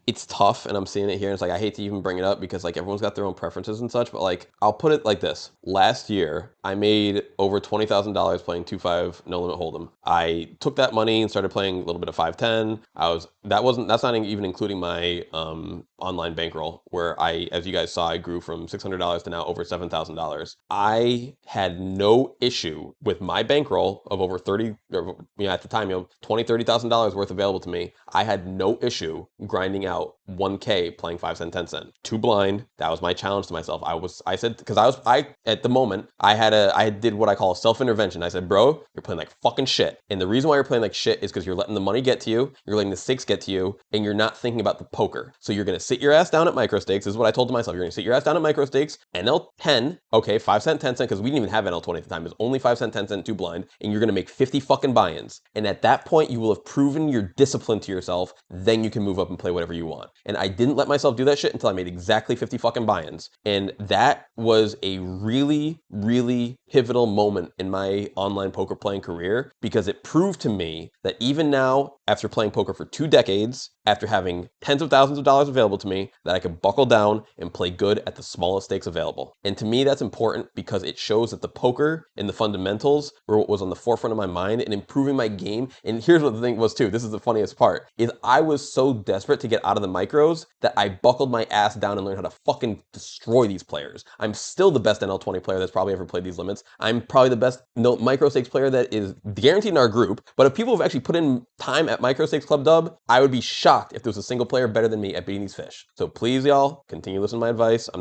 it's tough, and I'm seeing it here. And it's like, I hate to even bring it up because like everyone's got their own preferences and such, but like I'll put it like this. Last year, I made over $20,000 playing 2-5 no limit hold'em. I took that money and started playing a little bit of 5-10. That's not even including my online bankroll, where as you guys saw, I grew from $600 to now over $7,000. I had no issue with my bankroll of over 30, or, at the time, $20,000-$30,000 worth available to me. I had no issue grinding out 1K playing 5 cent, 10 cent. Two blind. That was my challenge to myself. I said, because at the moment, I did what I call self-intervention. I said, bro, you're playing like fucking shit. And the reason why you're playing like shit is because you're letting the money get to you, you're letting the stakes get to you, and you're not thinking about the poker. So you're going to sit your ass down at micro stakes. This is what I told to myself. You're going to sit your ass down at micro stakes, NL10, okay, 5 cent, 10 cent, because we didn't even have NL20 at the time. It was only 5 cent, 10 cent, two blind, and you're going to make 50 fucking buy-ins. And at that point, you will have proven your discipline to yourself. Then you can move up and play whatever you want. And I didn't let myself do that shit until I made exactly 50 fucking buy-ins. And that was a really, really pivotal moment in my online poker playing career, because it proved to me that even now, after playing poker for 2 decades, after having tens of thousands of dollars available to me, that I could buckle down and play good at the smallest stakes available. And to me, that's important because it shows that the poker and the fundamentals were what was on the forefront of my mind and improving my game. And here's what the thing was too, this is the funniest part, is I was so desperate to get out of the micros that I buckled my ass down and learned how to fucking destroy these players. I'm still the best NL20 player that's probably ever played these limits. I'm probably the best micro stakes player that is guaranteed in our group. But if people have actually put in time at Micro Stakes Club Dub, I would be shocked if there was a single player better than me at beating these fish. So please, y'all, continue listening to my advice. I'm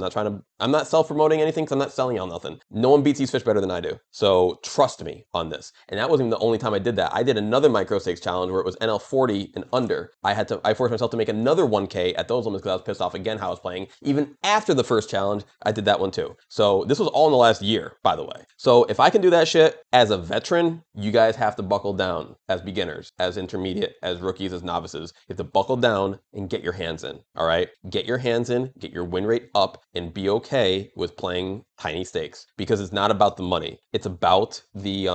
not self-promoting anything because I'm not selling y'all nothing. No one beats these fish better than I do. So trust me on this. And that wasn't even the only time I did that. I did another Micro Stakes challenge where it was NL40 and under. I forced myself to make another 1K at those limits because I was pissed off again how I was playing. Even after the first challenge, I did that one too. So this was all in the last year, by the way. So if I can do that shit as a veteran, you guys have to buckle down as beginners, as intermediate, as rookies, as novices. You have to buckle down and get your hands in, all right? Get your hands in, get your win rate up, and be okay with playing tiny stakes, because it's not about the money. It's about the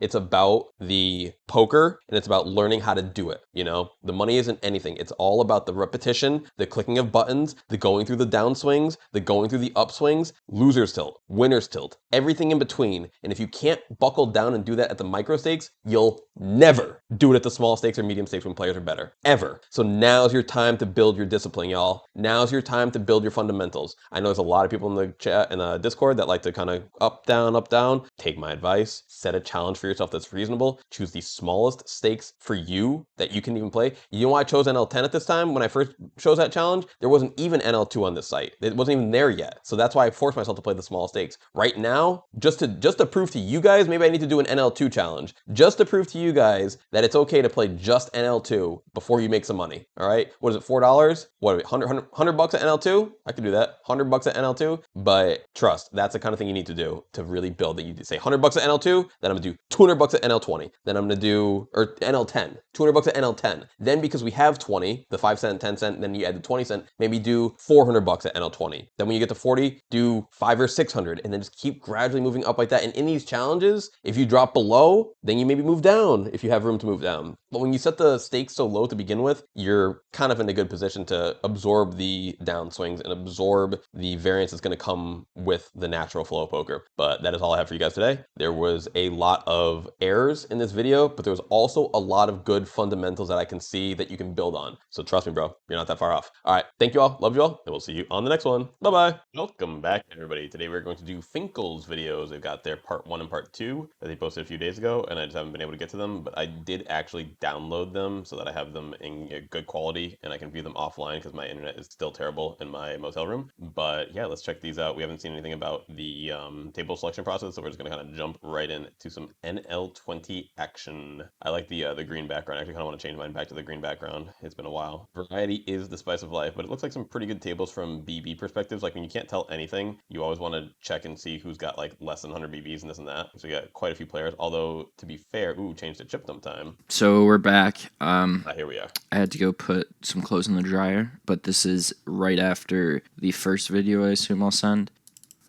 it's about the poker, and it's about learning how to do it. The money isn't anything. It's all about the repetition, the clicking of buttons, the going through the downswings, the going through the upswings, loser's tilt, winner's tilt, everything in between. And if you can't buckle down and do that at the micro stakes, you'll never do it at the small stakes or medium stakes when players are better, ever. So now's your time to build your discipline, y'all. Now's your time to build your fundamentals. I know there's a lot of people in the chat and Discord that like to kind of up, down, up, down. Take my advice, set a challenge for yourself that's reasonable. Choose the smallest stakes for you that you can even play. You know why I chose NL10 at this time? When I first chose that challenge, there wasn't even NL2 on this site. It wasn't even there yet. So that's why I forced myself to play the small stakes. Right now, just to prove to you guys, maybe I need to do an NL2 challenge. Just to prove to you guys that it's okay to play just NL2 before you make some money. All right? What is it, $4? What, 100 bucks at NL2? I could do that. 100 bucks at NL2. But trust, that's the kind of thing you need to do to really build that. You say 100 bucks at NL2, then I'm gonna do 200 bucks at NL20. Then I'm gonna do, or NL10, 200 bucks at NL10. Then because we have 20, the 5 cent, 10 cent, then you add the 20 cent, maybe do 400 bucks at NL20. Then when you get to 40, do 5 or 600, and then just keep gradually moving up like that. And in these challenges, if you drop below, then you maybe move down if you have room to move down. But when you set the stakes so low to begin with, you're kind of in a good position to absorb the downswings and absorb the variance that's going to come with the natural flow of poker. But that is all I have for you guys today. There was a lot of errors in this video, but there was also a lot of good fundamentals that I can see that you can build on. So trust me, bro, you're not that far off. All right, thank you all, love you all, and we'll see you on the next one. Bye-bye. Welcome back, everybody. Today we're going to do Finkel's videos. They've got their part 1 and part 2 that they posted a few days ago, and I just haven't been able to get to them, but I did actually download them so that I have them in good quality and I can view them offline because my internet is still terrible in my motel room. But yeah, let's check these out. We haven't seen anything about the table selection process, so we're just gonna kind of jump right into some NL20 action. I like the green background. I actually kind of want to change mine back to the green background. It's been a while. Variety is the spice of life, but it looks like some pretty good tables from BB perspectives. Like when you can't tell anything, you always want to check and see who's got like less than 100 BBs and this and that. So we got quite a few players, although to be fair, change the chip dump time. So we're back. Here we are. I had to go put some clothes in the dryer, but this is right after the first video I assume I'll send.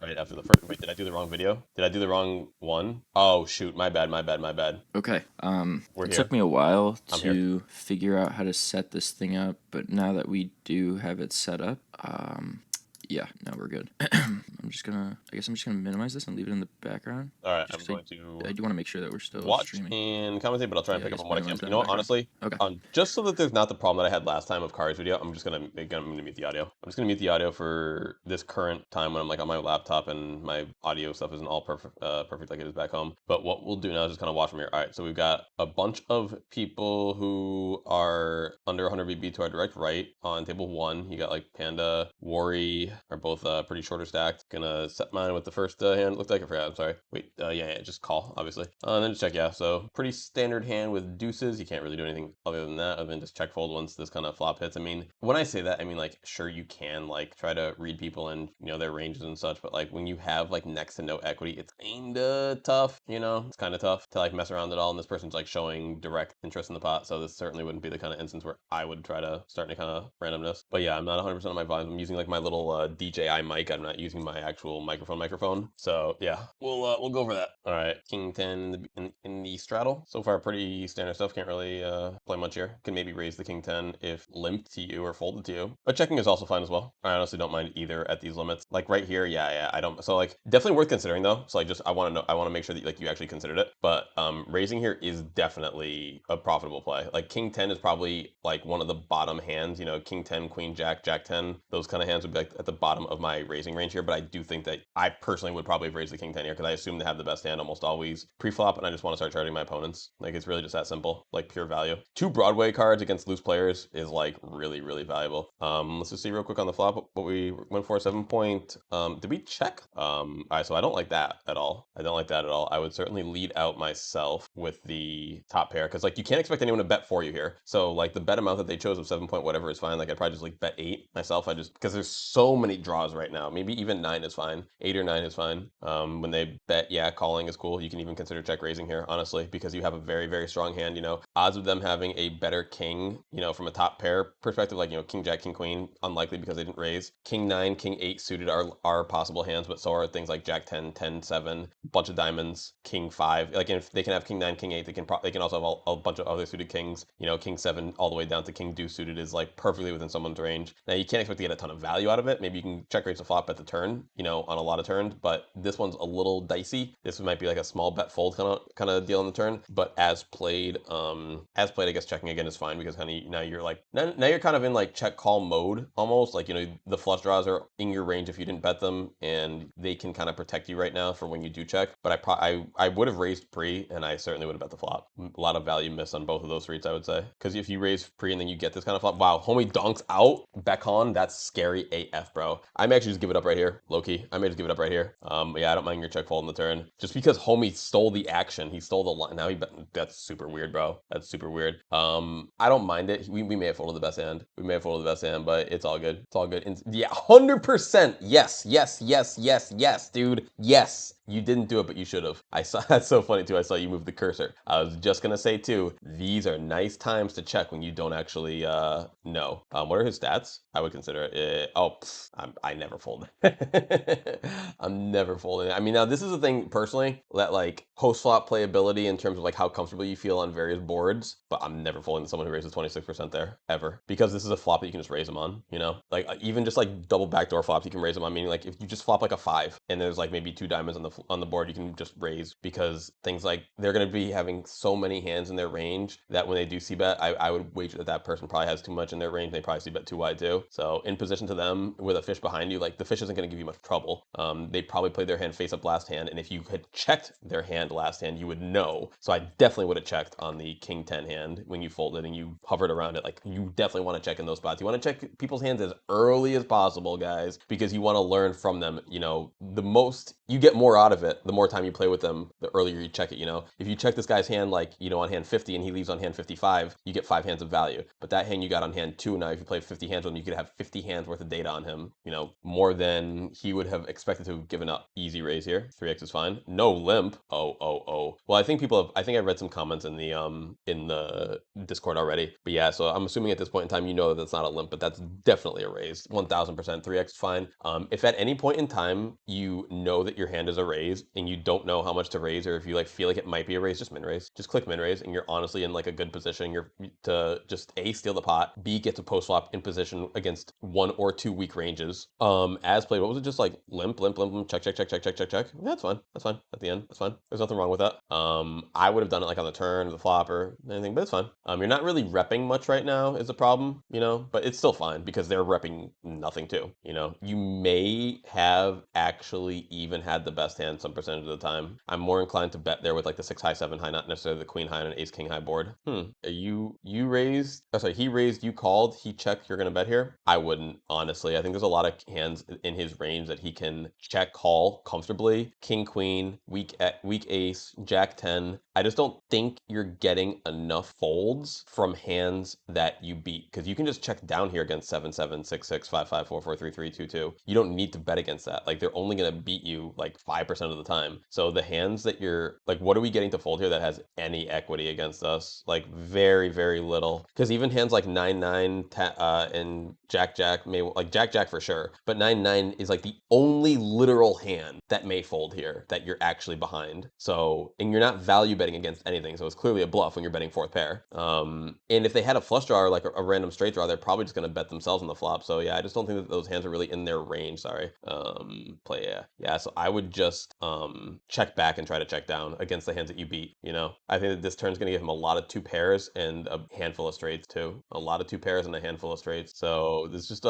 right after the first. Wait, did I do the wrong video? Did I do the wrong one? Oh shoot, my bad, my bad, my bad. Okay. We're It here. took me a while I'm here. to figure out how to set this thing up, but now that we do have it set up, yeah, now we're good. I guess I'm just gonna minimize this and leave it in the background. All right, Just I'm 'cause going to I do want to make sure that we're still watch streaming. and commentate, but I'll try and Yeah, pick up just on what I can. minimize that You in know the what, background. honestly, Okay. just so that there's not the problem that I had last time of Cars video, I'm gonna mute the audio. I'm just gonna mute the audio for this current time when I'm like on my laptop and my audio stuff isn't all perfect like it is back home. But what we'll do now is just kind of watch from here. All right, so we've got a bunch of people who are under 100 VB to our direct right on table one. You got like Panda, Wari are both pretty shorter stacked. Gonna set mine with the first hand. Looked like I forgot. I'm sorry. Wait, yeah, just call obviously. And then just check. Yeah, so pretty standard hand with deuces. You can't really do anything other than that, other than just check fold once this kind of flop hits. I mean, when I say that, I mean like sure you can like try to read people and their ranges and such, but like when you have like next to no equity, it's kinda tough. It's kind of tough to like mess around at all. And this person's like showing direct interest in the pot, so this certainly wouldn't be the kind of instance where I would try to start any kind of randomness. But yeah, I'm not 100% on my volume. I'm using like my little DJI mic. I'm not using my actual microphone. So yeah, we'll go over that. All right, King 10 in the straddle. So far, pretty standard stuff. Can't really play much here. Can maybe raise the King 10 if limped to you or folded to you. But checking is also fine as well. I honestly don't mind either at these limits. Like right here, yeah, I don't. So like definitely worth considering though. So like just I want to make sure that like you actually considered it. But raising here is definitely a profitable play. Like King 10 is probably like one of the bottom hands. King 10, Queen Jack, Jack 10. Those kind of hands would be like at the bottom of my raising range here. But I do think that I personally would probably have raised the King 10 here because I assume they have the best hand almost always pre-flop, and I just want to start charging my opponents. Like it's really just that simple, like pure value. 2 Broadway cards against loose players is like really, really valuable. Let's just see real quick on the flop what we went for. 7 point. Did we check? All right, so I don't like that at all. I don't like that at all. I would certainly lead out myself with the top pair because like you can't expect anyone to bet for you here. So like the bet amount that they chose of 7 point whatever is fine. Like I'd probably just like bet 8 myself. I just because there's so many draws right now. Maybe even 9 is fine. 8 or 9 is fine. When they bet, yeah, calling is cool. You can even consider check raising here, honestly, because you have a very, very strong hand. Odds of them having a better king, from a top pair perspective, like King Jack, King Queen, unlikely because they didn't raise. King 9, King 8 suited are possible hands, but so are things like Jack 10, 10, 7, bunch of diamonds, King 5. Like if they can have King 9, King 8, they can also have a bunch of other suited kings. King 7 all the way down to King Deuce suited is like perfectly within someone's range. Now you can't expect to get a ton of value out of it. Maybe you can check raise a flop at the turn, on a lot of turns, but this one's a little dicey. This might be like a small bet fold kind of deal on the turn, but as played, I guess checking again is fine because kind of now you're like now you're kind of in like check call mode almost. Like the flush draws are in your range if you didn't bet them, and they can kind of protect you right now for when you do check. But I would have raised pre, and I certainly would have bet the flop. A lot of value missed on both of those reads, I would say, because if you raise pre and then you get this kind of flop, wow, homie donks out Beckhon, that's scary AF, bro. I may actually just give it up right here, low key. I may just give it up right here. Yeah, I don't mind your check fold in the turn, just because homie stole the action. He stole the line. Now that's super weird, bro. That's super weird. I don't mind it. We may have folded the best hand. We may have folded the best hand, but it's all good. It's all good. And yeah, 100%. Yes, yes, yes, yes, yes, dude. Yes. You didn't do it, but you should have. I saw that's so funny too. I saw you move the cursor. I was just gonna say too, these are nice times to check when you don't actually know. What are his stats? I would consider it. I never fold. I'm never folding. I mean, now this is the thing personally that like post flop playability in terms of like how comfortable you feel on various boards, but I'm never folding to someone who raises 26% there ever because this is a flop that you can just raise them on. Like even just like double backdoor flops you can raise them on. Meaning like if you just flop like a 5 and there's like maybe 2 diamonds on the board, you can just raise because things like they're going to be having so many hands in their range that when they do see bet, I would wager that person probably has too much in their range. They probably see bet too wide too. So in position to them with a fish behind you, like the fish isn't going to give you much trouble. They probably played their hand face up last hand, and if you had checked their hand last hand, you would know. So I definitely would have checked on the King 10 hand when you folded and you hovered around it. Like you definitely want to check in those spots. You want to check people's hands as early as possible, guys, because you want to learn from them. The most you get more out of it, the more time you play with them, the earlier you check it. If you check this guy's hand like on hand 50 and he leaves on hand 55, you get 5 hands of value. But that hand you got on hand 2, now if you play 50 hands with him, you could have 50 hands worth of data on him you know, more than he would have expected to have given up. Easy raise here. 3x is fine. No limp. Oh, oh, oh. Well, I think I read some comments in the Discord already. But yeah, so I'm assuming at this point in time, you know that that's not a limp, but that's definitely a raise. 1000%. 3x is fine. If at any point in time you know that your hand is a raise and you don't know how much to raise, or if you like feel like it might be a raise, just min raise. Just click min raise, and you're honestly in like a good position. You're to just A, steal the pot, B, get to post flop in position against 1 or 2 weak ranges. As played, what was it? Just like limp, limp, limp, limp, check, check, check, check, check, check, check. Yeah, that's fine. That's fine. At the end, that's fine. There's nothing wrong with that. I would have done it like on the turn or the flop or anything, but it's fine. You're not really repping much right now is the problem, you know, but it's still fine because they're repping nothing too, you know. You may have actually even had the best hand some percentage of the time. I'm more inclined to bet there with like the 6 high 7 high, not necessarily the queen high on an ace king high board. You raised, oh sorry, he raised, you called, he checked, you're gonna bet here? I wouldn't, honestly. I think there's a lot of hands in his range that he can check call comfortably. King queen, weak ace, jack 10. I just don't think you're getting enough folds from hands that you beat, because you can just check down here against 7 7 6 6 5 5 4 4 3 3 2 2. You don't need to bet against that. Like they're only gonna beat you like 5% of the time. So the hands that you're like, what are we getting to fold here that has any equity against us? Like very, very little. Because even hands like 9 9 and jack jack may, like jack jack for sure, but 9 9 is like the only literal hand that may fold here that you're actually behind. So, and you're not value betting against anything, so it's clearly a bluff when you're betting fourth pair. And if they had a flush draw or like a random straight draw, they're probably just going to bet themselves on the flop. So yeah, I just don't think that those hands are really in their range. Sorry. Play, yeah. So I would just check back and try to check down against the hands that you beat. You know, I think that this turn's going to give him a lot of 2 pairs and a handful of straights too. A lot of 2 pairs and a handful of straights. So there's just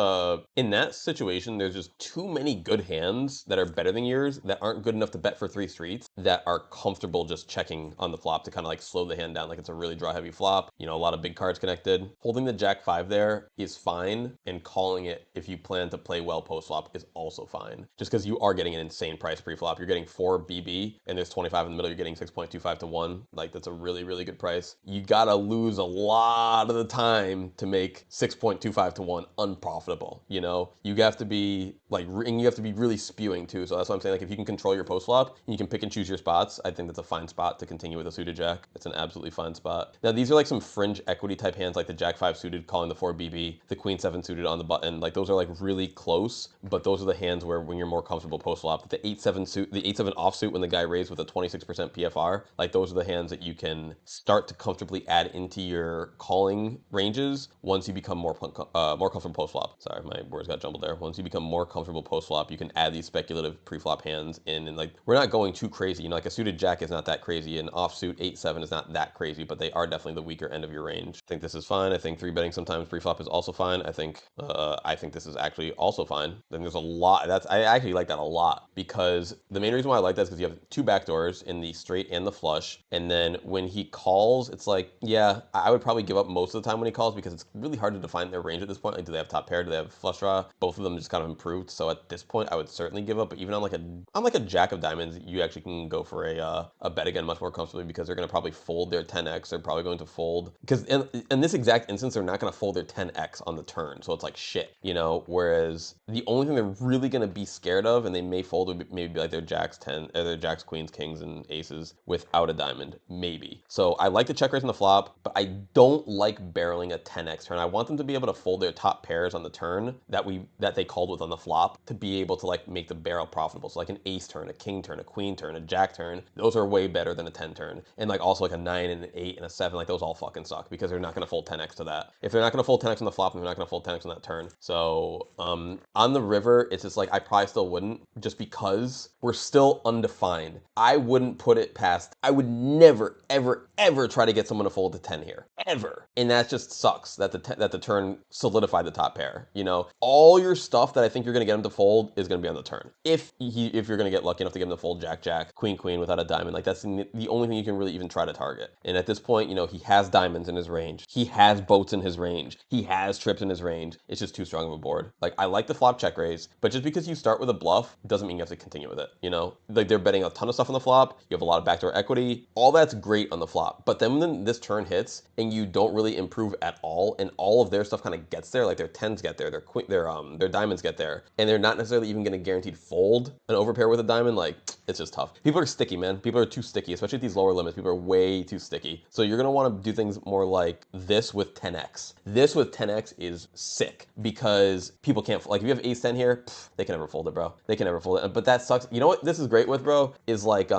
in that situation, there's just too many good hands that are better than yours that aren't good enough to bet for 3 streets that are comfortable just checking on the flop to kind of like slow the hand down, like it's a really draw heavy flop. You know, a lot of big cards connected. Holding the jack 5 there is fine, and calling it if you plan to play well post flop is also fine. Just because you are getting an insane price pre flop. You're getting 4 BB and there's 25 in the middle. You're getting 6.25 to 1. Like that's a really, really good price. You gotta lose a lot of the time to make 6.25 to 1 unprofitable. You know, you have to be like, and you have to be really spewing too. So that's what I'm saying. Like if you can control your post flop and you can pick and choose your spots, I think that's a fine spot to continue with a suited jack. It's an absolutely fine spot. Now these are like some fringe equity type hands, like the jack 5 suited calling the 4 BB, the queen 7 suited on the button. Like those are like really close, but those are the hands where when you're more comfortable post flop, the 8-7 suit, the 8-7 offsuit when the guy raised with a 26% PFR, like those are the hands that you can start to comfortably add into your calling ranges once you become more comfortable post flop. Sorry, my words got jumbled there. Once you become more comfortable post flop, you can add these speculative pre-flop hands in, and like we're not going too crazy. You know, like a suited jack is not that crazy, an offsuit 8-7 is not that crazy, but they are definitely the weaker end of your range. I think this is fine. I think 3 betting sometimes pre-flop is also fine. I think this is actually also fine. Then there's a lot. I actually like that a lot, because the main reason why I like that is because you have 2 backdoors in the straight and the flush, and then when he calls, it's like, yeah, I would probably give up most of the time when he calls because it's really hard to define their range at this point. Like, do they have top pair? Do they have flush draw? Both of them just kind of improved. So at this point, I would certainly give up. But even on like a jack of diamonds, you actually can go for a bet again much more comfortably, because they're going to probably fold their 10x. They're probably going to fold, because in this exact instance, they're not going to fold their 10x on the turn. So it's like shit, you know. Whereas the only thing they're really going to be scared of, and they may fold, would maybe be like their jacks 10, or their jacks, queens, kings, and aces without a diamond, maybe. So I like the check raise on the flop, but I don't like barreling a 10x turn. I want them to be able to fold their top pairs on the turn that they called with on the flop, to be able to like make the barrel profitable. So like an ace turn, a king turn, a queen turn, a jack turn, those are way better than a 10 turn. And like also like a 9 and an 8 and a 7, like those all fucking suck, because they're not going to fold 10x to that. If they're not going to fold 10x on the flop, then they're not going to fold 10x on that turn. So on the river, it's just like I probably still wouldn't, just because we're still undefined. I wouldn't put it past, I would never, ever, ever try to get someone to fold to 10 here, ever. And that just sucks that the turn solidified the top pair. You know, all your stuff that I think you're going to get him to fold is going to be on the turn. If you're going to get lucky enough to get him to fold jack jack, queen queen without a diamond, like that's the only thing you can really even try to target. And at this point, you know, he has diamonds in his range. He has boats in his range. He has trips in his range. It's just too strong of a board. Like I like the flop check raise, but just because you start with a bluff doesn't mean you have to continue with it. You know, like they're betting a ton of stuff on the flop. You have a lot of backdoor equity. All that's great on the flop. But then when this turn hits and and you don't really improve at all, and all of their stuff kind of gets there, like their tens get there, their diamonds get there, and they're not necessarily even going to guaranteed fold an overpair with a diamond, like it's just tough. People are sticky, man. People are too sticky, especially at these lower limits. People are way too sticky. So you're going to want to do things more like this with 10x. This with 10x is sick because people can't, like if you have ace 10 here, they can never fold it, bro. They can never fold it. But that sucks. You know what this is great with, bro, is like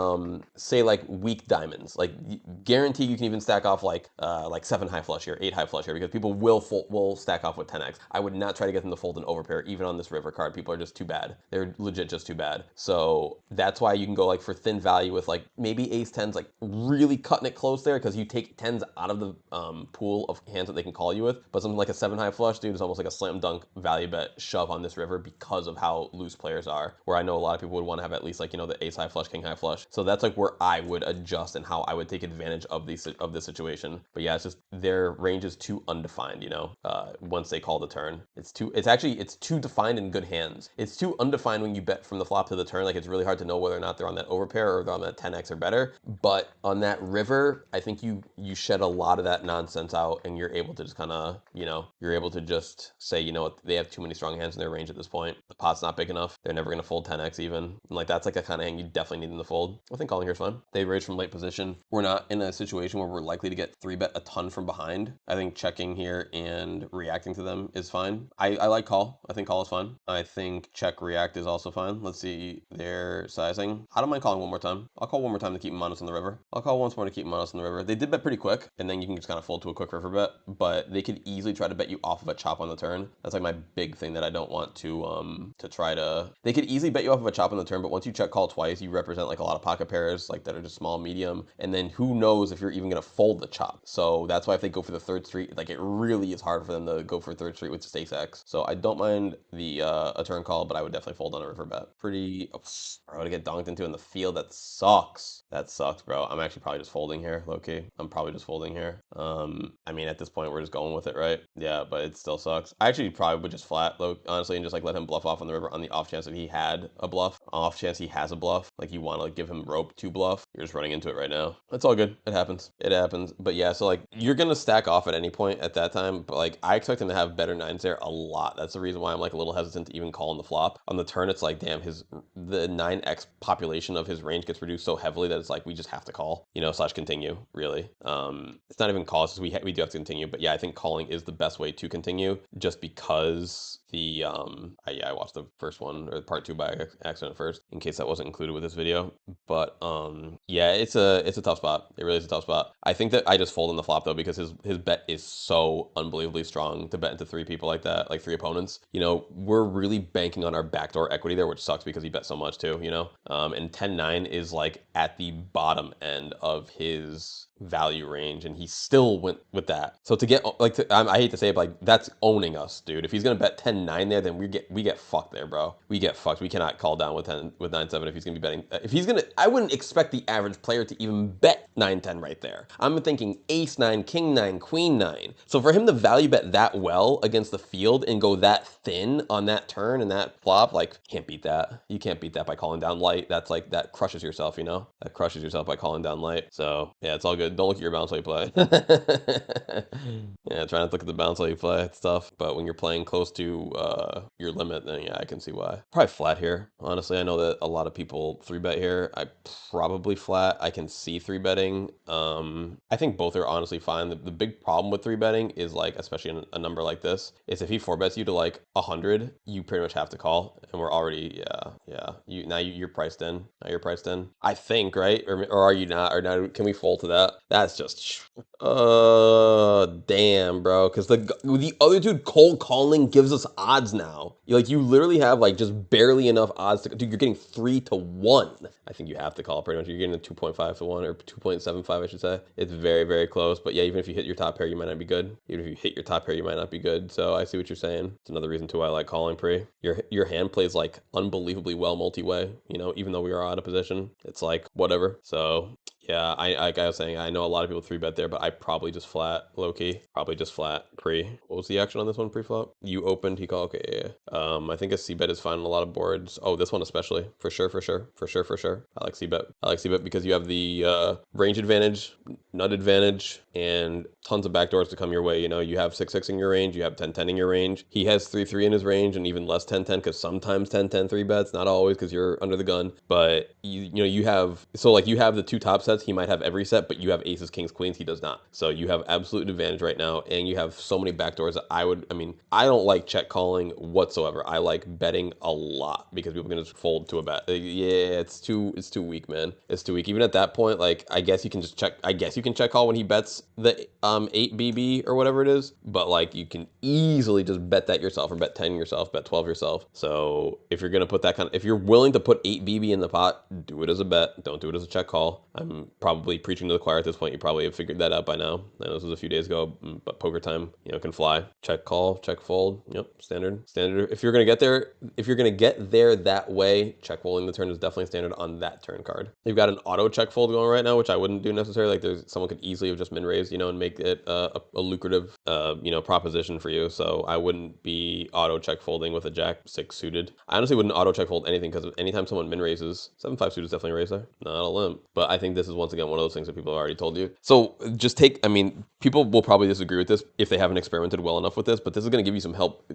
say like weak diamonds. Like guarantee you can even stack off like 7 high flush here, 8 high flush here, because people will stack off with 10x. I would not try to get them to fold an overpair even on this river card. People are just too bad. They're legit just too bad. So that's why you can go like for thin value with like maybe ace 10s, like really cutting it close there, because you take 10s out of the pool of hands that they can call you with. But something like a 7 high flush, dude, is almost like a slam dunk value bet shove on this river because of how loose players are, where I know a lot of people would want to have at least like, you know, the ace high flush, king high flush. So that's like where I would adjust and how I would take advantage of this situation. But yeah, it's just their range is too undefined, you know, once they call the turn. It's too defined in good hands. It's too undefined when you bet from the flop to the turn. Like it's really hard to know whether or not they're on that overpair or they're on that 10x or better. But on that river, I think you shed a lot of that nonsense out, and you're able to just kind of, you know, you're able to just say, you know what, they have too many strong hands in their range at this point. The pot's not big enough. They're never going to fold 10x even. And like that's like a kind of hand you definitely need them to fold. I think calling here is fine. They raise from late position. We're not in a situation where we're likely to get 3-bet a ton from behind. I think checking here and reacting to them is fine. I like call. I think call is fine. I think check react is also fine. Let's see their sizing. I don't mind calling one more time. I'll call one more time to keep them honest on the river. I'll call once more to keep them honest on the river. They did bet pretty quick, and then you can just kind of fold to a quick river bet, but they could easily try to bet you off of a chop on the turn. That's like my big thing that I don't want to try to. They could easily bet you off of a chop on the turn, but once you check call twice, you represent like a lot of pocket pairs like that are just small, medium, and then who knows if you're even gonna fold the chop. So that's why if they go for the third street, like it really is hard for them to go for third street with just ace X. So I don't mind the a turn call, but I would definitely fold on a river bet. Pretty, bro, to get donked into in the field, that sucks. That sucks, bro. I'm actually probably just folding here, low key. I'm probably just folding here. I mean, at this point, we're just going with it, right? Yeah, but it still sucks. I actually probably would just flat, low, honestly, and just like let him bluff off on the river on the off chance that he had a bluff. Off chance he has a bluff. Like you want to like, give him rope to bluff. You're just running into it right now. It's all good. It happens. It happens. But yeah, so like you're gonna stack off at any point at that time. But like I expect him to have better nines there a lot. That's the reason why I'm like a little hesitant to even call on the flop. On the turn, it's like, damn, the 9x population of his range gets reduced so heavily that it's like we just have to call, you know, slash continue, really. It's not even call, it's just we do have to continue. But yeah, I think calling is the best way to continue, just because the I watched the first one or part 2 by accident first, in case that wasn't included with this video. But yeah, it's a tough spot. It really is a tough spot. I think that I just fold on the flop though, because his bet is so unbelievably strong to bet into 3 people like that, like 3 opponents. You know, we're really banking on our backdoor equity there, which sucks because he bet so much too, you know. And 10-9 is like at the bottom end of his value range, and he still went with that. So to get like I hate to say it, but like that's owning us, dude. If he's gonna bet 10-9 there, then we get fucked there, bro. We get fucked. We cannot call down with 9-7 if he's gonna be betting. If he's gonna, I wouldn't expect the average player to even bet 9-10 right there. I'm thinking ace 9, king 9, queen 9. So for him to value bet that well against the field and go that thin on that turn and that flop, like can't beat that. You can't beat that by calling down light. That's like, that crushes yourself, you know. That crushes yourself by calling down light. So yeah, it's all good. Don't look at your bounce while you play. Yeah, try not to look at the bounce while you play. It's tough. But when you're playing close to your limit, then yeah, I can see why. Probably flat here. Honestly, I know that a lot of people 3-bet here. I probably flat. I can see 3-betting. I think both are honestly fine. The big problem with 3-betting is like, especially in a number like this, is if he 4-bets you to like 100, you pretty much have to call. And we're already, yeah. You're priced in. Now you're priced in. I think, right? Or are you not? Or now can we fold to that? That's just, damn, bro. Because the other dude cold calling gives us odds now. You literally have like just barely enough odds to, dude, you're getting 3-1. I think you have to call pretty much. You're getting a 2.5 to 1 or 2.75, I should say. It's very, very close. But yeah, even if you hit your top pair, you might not be good. Even if you hit your top pair, you might not be good. So I see what you're saying. It's another reason too why I like calling pre. Your hand plays like unbelievably well multi-way, you know, even though we are out of position. It's like whatever. So Yeah, like I was saying, I know a lot of people 3-bet there, but I probably just flat, low key. Probably just flat pre. What was the action on this one pre-flop? You opened, he called. Okay, yeah, yeah. I think a C-bet is fine on a lot of boards. Oh, this one especially. For sure, for sure, for sure, for sure. I like C-bet. I like C-bet because you have the range advantage, nut advantage, and tons of backdoors to come your way. You know, you have 6-6 in your range, you have 10-10 in your range. He has 3-3 in his range, and even less 10-10 because sometimes 10-10 3-bets, not always because you're under the gun. But you know you have, so like you have the two top sets. He might have every set, but you have aces, kings, queens. He does not. So you have absolute advantage right now, and you have so many backdoors that I mean, I don't like check calling whatsoever. I like betting a lot because people can just fold to a bet. Yeah, it's too weak, man. It's too weak. Even at that point, like I guess you can just check. I guess you can check call when he bets the 8 BB or whatever it is, but like you can easily just bet that yourself, or bet 10 yourself, bet 12 yourself. So if you're gonna put that kind of, if you're willing to put 8 BB in the pot, do it as a bet. Don't do it as a check call. I'm probably preaching to the choir at this point. You probably have figured that out by now. I know this was a few days ago, but poker time, you know, can fly. Check call, check fold. Yep, standard. If you're gonna get there that way, check folding the turn is definitely standard on that turn card. You've got an auto check fold going right now, which I wouldn't do necessarily. Like someone could easily have just min raised, you know, and make it a lucrative, you know, proposition for you. So I wouldn't be auto check folding with a jack 6 suited. I honestly wouldn't auto check fold anything because anytime someone min raises, 7-5 suited is definitely a raise there, not a limp. But I think this is once again one of those things that people have already told you. So just take, I mean, people will probably disagree with this if they haven't experimented well enough with this, but this is going to give you some help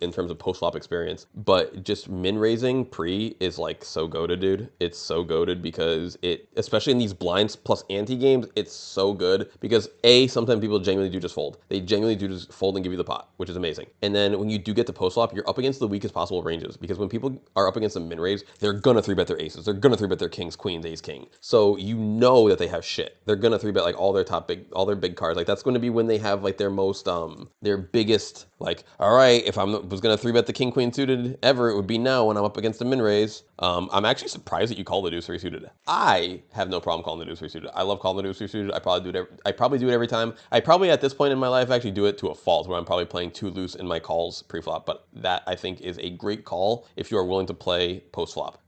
in terms of post flop experience. But just min raising pre is like so goated, dude. It's so goated because it, especially in these blinds plus ante games, it's so good because sometimes people genuinely do just fold. They genuinely do just fold and give you the pot, which is amazing. And then when you do get to post flop, you're up against the weakest possible ranges because when people are up against a min raise, they're gonna 3-bet their aces. They're gonna 3-bet their kings, queens, ace, king. So you know that they have shit. They're gonna 3-bet like all their big cards. Like that's going to be when they have like their most their biggest, like, all right, if I was gonna 3-bet the king, queen suited ever, it would be now when I'm up against a min raise. I'm actually surprised that you call the deuce 3 suited. I have no problem calling the deuce 3 suited. I love calling the deuce 3 suited. I probably do it every time. I probably at this point in my life actually do it to a fault where I'm probably playing too loose in my calls pre-flop, but that I think is a great call if you are willing to play post-flop.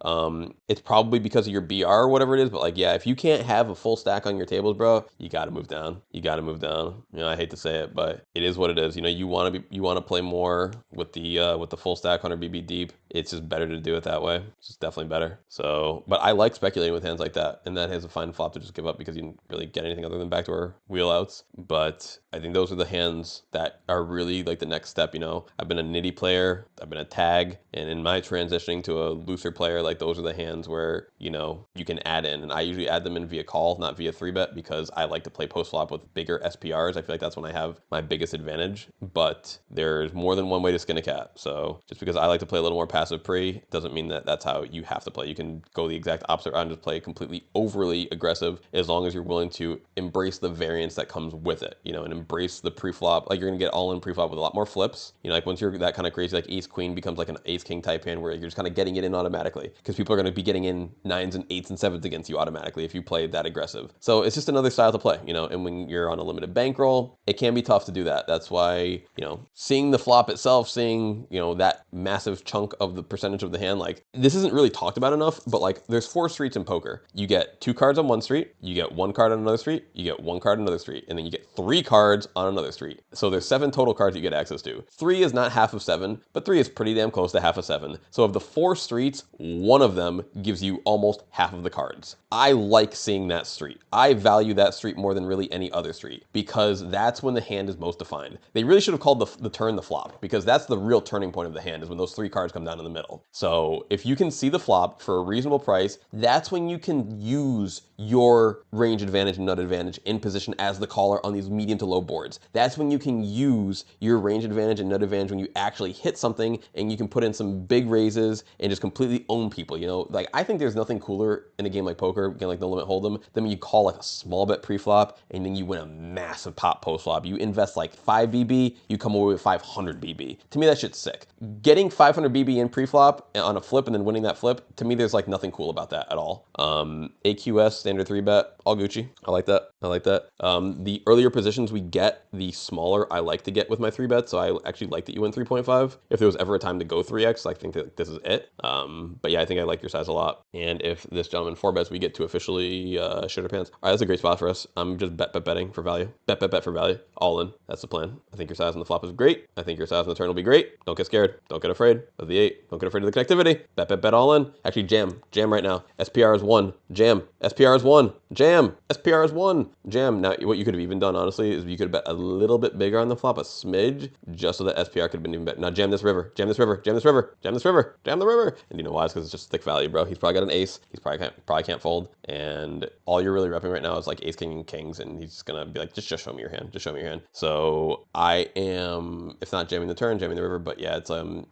It's probably because of your BR or whatever it is, but like, yeah, if you can't have a full stack on your tables, bro, you got to move down. You got to move down. You know, I hate to say it, but it is what it is. You know, you want to play more with the full stack 100 BB deep. It's just better to do it that way. It's just definitely better. So, but I like speculating with hands like that, and that has a fine flop to just give up because you didn't really get anything other than backdoor wheel outs. But I think those are the hands that are really like the next step. You know, I've been a nitty player, I've been a tag, and in my transitioning to a looser player, like those are the hands where, you know, you can add in. And I usually add them in via call, not via 3-bet, because I like to play post flop with bigger SPRs. I feel like that's when I have my biggest advantage. But there's more than one way to skin a cat. So just because I like to play a little more passive pre doesn't mean that that's how you have to play. You can go the exact opposite route and just play completely overly aggressive as long as you're willing to embrace the variance that comes with it, you know, and embrace the pre-flop. Like you're gonna get all in pre-flop with a lot more flips. You know, like once you're that kind of crazy, like ace queen becomes like an ace king type hand where you're just kind of getting it in automatically because people are gonna be getting in 9s and 8s and 7s against you automatically if you play that aggressive. So it's just another style to play, you know, and when you're on a limited bankroll, it can be tough to do that. That's why, you know, seeing the flop itself, seeing, you know, that massive chunk of the percentage of the hand, like this isn't really talked about enough, but like there's 4 streets in poker. You get 2 cards on one street, you get 1 card on another street, you get 1 card on another street, and then you get 3 cards on another street. So there's 7 total cards you get access to. 3 is not half of 7, but 3 is pretty damn close to half of 7. So of the 4 streets, 1 of them gives you almost half of the cards. I like seeing that street. I value that street more than really any other street because that's when the hand is most defined. They really should have called the turn the flop because that's the real turning point of the hand is when those 3 cards come down in the middle. So if you can see the flop for a reasonable price, that's when you can use your range advantage and nut advantage in position as the caller on these medium to low boards. That's when you can use your range advantage and nut advantage when you actually hit something and you can put in some big raises and just completely own people, you know? Like I think there's nothing cooler in a game like poker, again, like no limit hold'em, than when you call like a small bet pre-flop and then you win a massive pop post-flop. You invest like 5 BB, you come away with 500 BB. To me, that shit's sick. Getting 500 BB in pre-flop on a flip and then winning that flip, to me, there's like nothing cool about that at all. AQS, standard 3-bet, all Gucci. I like that. I like that. The earlier positions we get, the smaller I like to get with my 3-bet. So I actually like that you went 3.5. If there was ever a time to go 3x, I think that this is it. But yeah, I think I like your size a lot. And if this gentleman 4-bets, we get to officially we shit our pants. All right, that's a great spot for us. I'm just betting for value. Bet for value. All in. That's the plan. I think your size on the flop is great. I think your size on the turn will be great. Don't get scared. Don't get afraid of the 8. Don't get afraid of the connectivity. Bet all in. Actually, jam right now. SPR is 1. Jam. SPR is 1. Jam. SPR is 1. Jam. Now, what you could have even done, honestly, is you could have bet a little bit bigger on the flop, a smidge, just so that SPR could have been even better. Now, jam this river. Jam this river. Jam this river. Jam this river. Jam the river. And you know why? It's because it's just thick value, bro. He's probably got an ace. He's probably can't fold. And all you're really repping right now is like ace, king, and kings. And he's just going to be like, just show me your hand. Just show me your hand. So I am, if not jamming the turn, jamming the river. But yeah, it's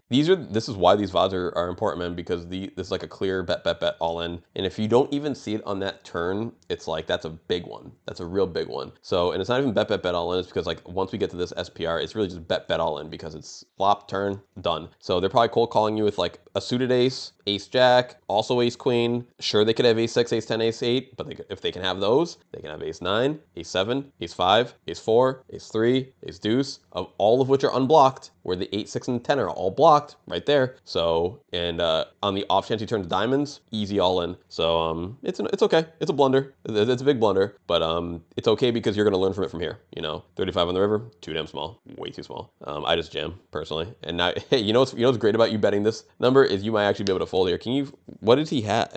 this is why these VODs are important, man, because this is like a clear bet all in. And if you don't even see it on that turn, it's like that's a big one. That's a real big one. So, and it's not even bet all in. It's because like once we get to this SPR, it's really just bet all in because it's flop, turn, done. So they're probably cold calling you with like a suited ace, ace jack, also ace queen. Sure, they could have ace 6, ace 10, ace 8, but if they can have those, they can have ace 9, ace 7, ace 5, ace 4, ace 3, ace deuce, of all of which are unblocked, where the 8, 6, and 10 are all blocked right there. So, and on the off chance he turns diamonds, easy all in. So it's okay. It's a blunder. It's a big blunder, but it's okay because you're gonna learn from it from here. You know, 35 on the river, too damn small, way too small. I just jam personally. And now, hey, you know what's great about you betting this number is you might actually be able to fold here. Can you? What did he have?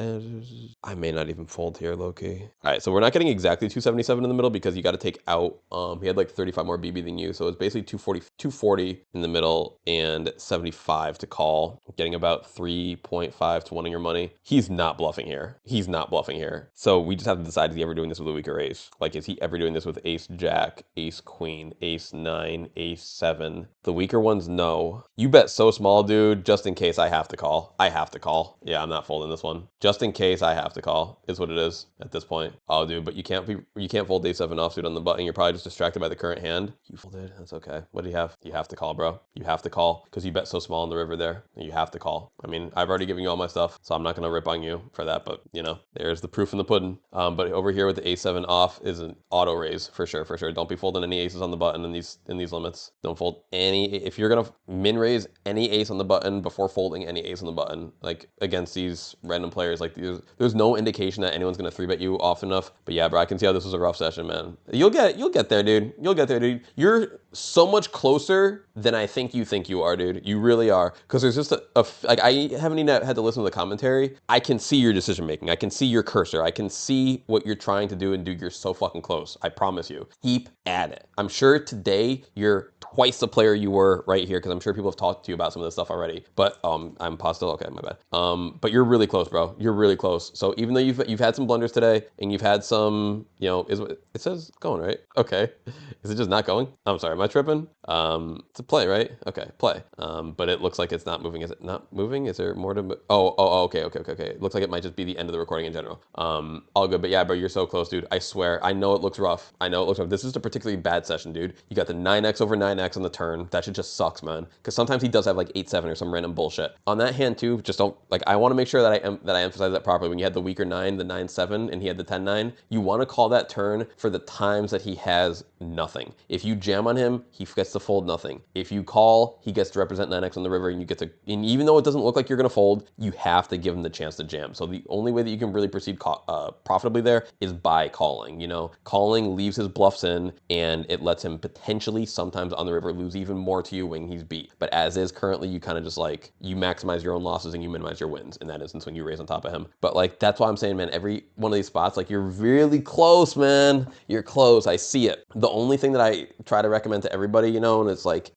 I may not even fold here, low key. All right, so we're not getting exactly 277 in the middle because you got to take out. He had like 35 more BB than you, so it's basically 240 in the middle and 75 to call, getting about 3.5 to 1 on your money. He's not bluffing here. He's not bluffing here. So we just have to decide, is he ever doing this with a weaker ace? Like, is he ever doing this with ace jack, ace queen, ace 9, ace 7? The weaker ones, no. You bet so small, dude, just in case I have to call. I have to call. Yeah, I'm not folding this one. Just in case I have to call is what it is at this point. Oh, dude, but you can't fold ace 7 offsuit on the button. You're probably just distracted by the current hand. You folded. That's okay. What do you have? You have to call, bro. You have to call because you bet so small on the river there. You have to call. I mean, I've already given you all my stuff, so I'm not going to rip on you for that, but you know, there's the proof in the pudding. But over here with the a7 off is an auto raise for sure. Don't be folding any aces on the button in these limits. Don't fold any, if you're going to min raise any ace on the button before folding any ace on the button, like against these random players, like there's no indication that anyone's going to 3-bet you often enough. But yeah, bro, I can see how this was a rough session, man. You'll get there, dude. You'll get there, dude. You're so much closer than I think you are, dude. You really are. Because there's just like, I haven't even had to listen to the commentary. I can see your decision making. I can see your cursor. I can see what you're trying to do, and dude, you're so fucking close. I promise you. Keep at it. I'm sure today you're twice the player you were right here, because I'm sure people have talked to you about some of this stuff already. But I'm positive. Okay, my bad. But you're really close, bro. You're really close. So even though you've had some blunders today, and you've had some, you know, is what it says going, right? Okay. Is it just not going? I'm sorry, am I tripping? It's a play, right? Okay, play. But it looks like it's not moving. Is it not moving? Is there more to? Okay. It looks like it might just be the end of the recording in general. All good. But yeah, bro, you're so close, dude. I swear. I know it looks rough. This is a particularly bad session, dude. You got the 9x over 9x on the turn. That shit just sucks, man. Because sometimes he does have like 8-7 or some random bullshit on that hand too. Just don't like. I want to make sure that I emphasize that properly. When you had the weaker 9, the 9-7, and he had the 10-9, you want to call that turn for the times that he has nothing. If you jam on him, he gets to fold nothing. If you call, he gets to represent 9x on the river, and you get to, and even though it doesn't look like you're going to fold, you have to give him the chance to jam. So the only way that you can really proceed profitably there is by calling. You know, calling leaves his bluffs in, and it lets him potentially sometimes on the river lose even more to you when he's beat. But as is currently, you kind of just like, you maximize your own losses and you minimize your wins in that instance when you raise on top of him. But like, that's why I'm saying, man, every one of these spots, like, you're really close, man. You're close. I see it. The only thing that I try to recommend to everybody, you know, and it's like,